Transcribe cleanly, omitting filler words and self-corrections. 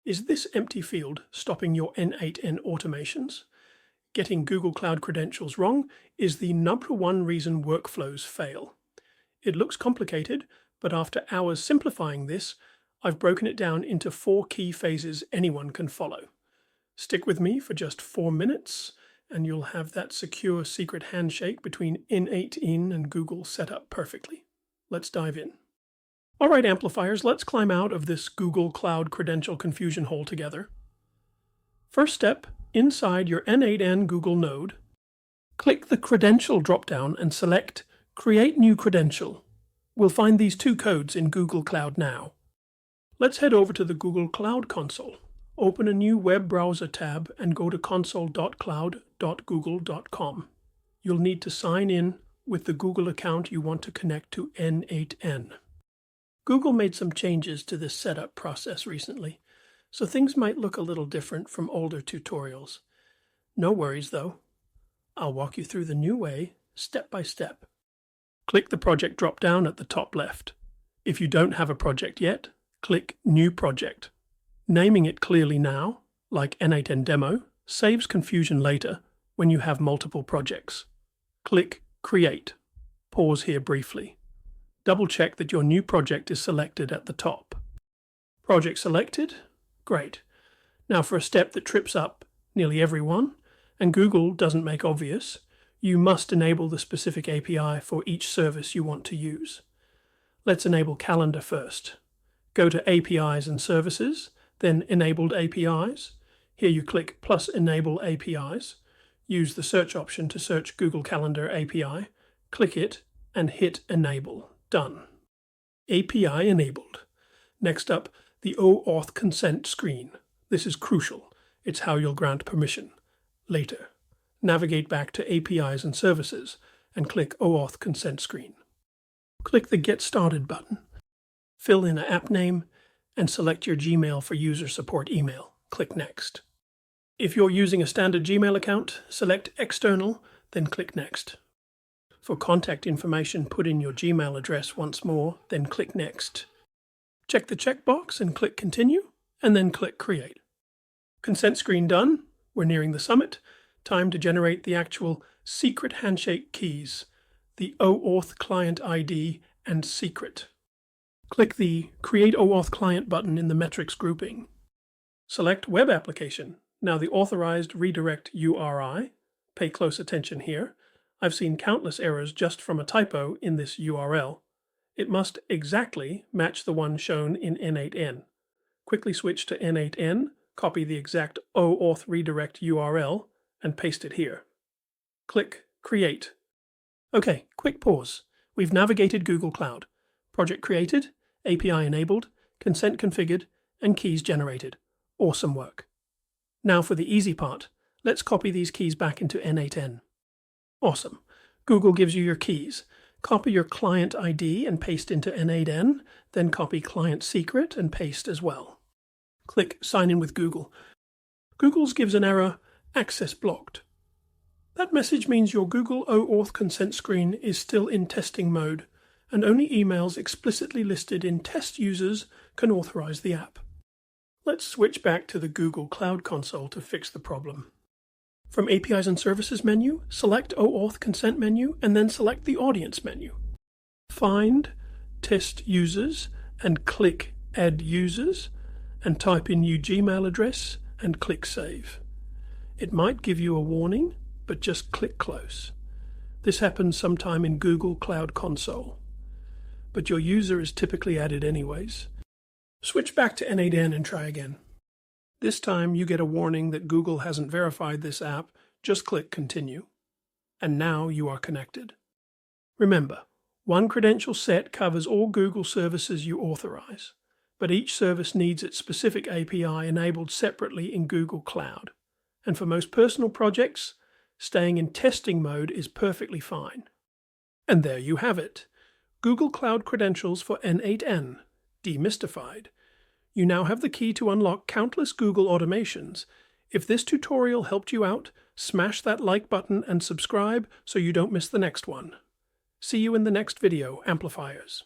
Is this empty field stopping your N8N automations? Getting Google Cloud credentials wrong is the number one reason workflows fail. It looks complicated, but after hours simplifying this, I've broken it down into 4 key phases anyone can follow. Stick with me for just 4 minutes, and you'll have that secure secret handshake between N8N and Google set up perfectly. Let's dive in. All right, amplifiers, let's climb out of this Google Cloud credential confusion hole together. First step, inside your N8N Google node, click the Credential dropdown and select Create New Credential. We'll find these 2 codes in Google Cloud now. Let's head over to the Google Cloud console. Open a new web browser tab and go to console.cloud.google.com. You'll need to sign in with the Google account you want to connect to N8N. Google made some changes to this setup process recently, so things might look a little different from older tutorials. No worries though. I'll walk you through the new way, step by step. Click the project drop-down at the top left. If you don't have a project yet, click New Project. Naming it clearly now, like N8N Demo, saves confusion later when you have multiple projects. Click Create. Pause here briefly. Double-check that your new project is selected at the top. Project selected? Great. Now for a step that trips up nearly everyone, and Google doesn't make obvious, you must enable the specific API for each service you want to use. Let's enable Calendar first. Go to APIs and Services, then Enabled APIs. Here you click plus Enable APIs. Use the search option to search Google Calendar API. Click it and hit Enable. Done. API enabled. Next up, the OAuth consent screen. This is crucial. It's how you'll grant permission. Later. Navigate back to APIs and Services and click OAuth consent screen. Click the Get Started button. Fill in an app name and select your Gmail for user support email. Click Next. If you're using a standard Gmail account, select External, then click Next. For contact information, put in your Gmail address once more, then click Next. Check the checkbox and click Continue, and then click Create. Consent screen done. We're nearing the summit. Time to generate the actual secret handshake keys, the OAuth client ID and secret. Click the Create OAuth Client button in the metrics grouping. Select Web Application. Now the authorized redirect URI. Pay close attention here. I've seen countless errors just from a typo in this URL. It must exactly match the one shown in N8N. Quickly switch to N8N, copy the exact OAuth redirect URL, and paste it here. Click Create. Okay, quick pause. We've navigated Google Cloud. Project created, API enabled, consent configured, and keys generated. Awesome work. Now for the easy part. Let's copy these keys back into N8N. Awesome. Google gives you your keys. Copy your client ID and paste into N8N, then copy client secret and paste as well. Click Sign in with Google. Google's gives an error, Access blocked. That message means your Google OAuth consent screen is still in testing mode, and only emails explicitly listed in test users can authorize the app. Let's switch back to the Google Cloud Console to fix the problem. From APIs and Services menu, select OAuth Consent menu and then select the Audience menu. Find Test Users and click Add Users and type in your Gmail address and click Save. It might give you a warning, but just click Close. This happens sometime in Google Cloud Console, but your user is typically added anyways. Switch back to N8N and try again. This time you get a warning that Google hasn't verified this app. Just click Continue. And now you are connected. Remember, one credential set covers all Google services you authorize, but each service needs its specific API enabled separately in Google Cloud. And for most personal projects, staying in testing mode is perfectly fine. And there you have it. Google Cloud Credentials for N8N, Demystified. You now have the key to unlock countless Google automations. If this tutorial helped you out, smash that like button and subscribe so you don't miss the next one. See you in the next video, amplifiers.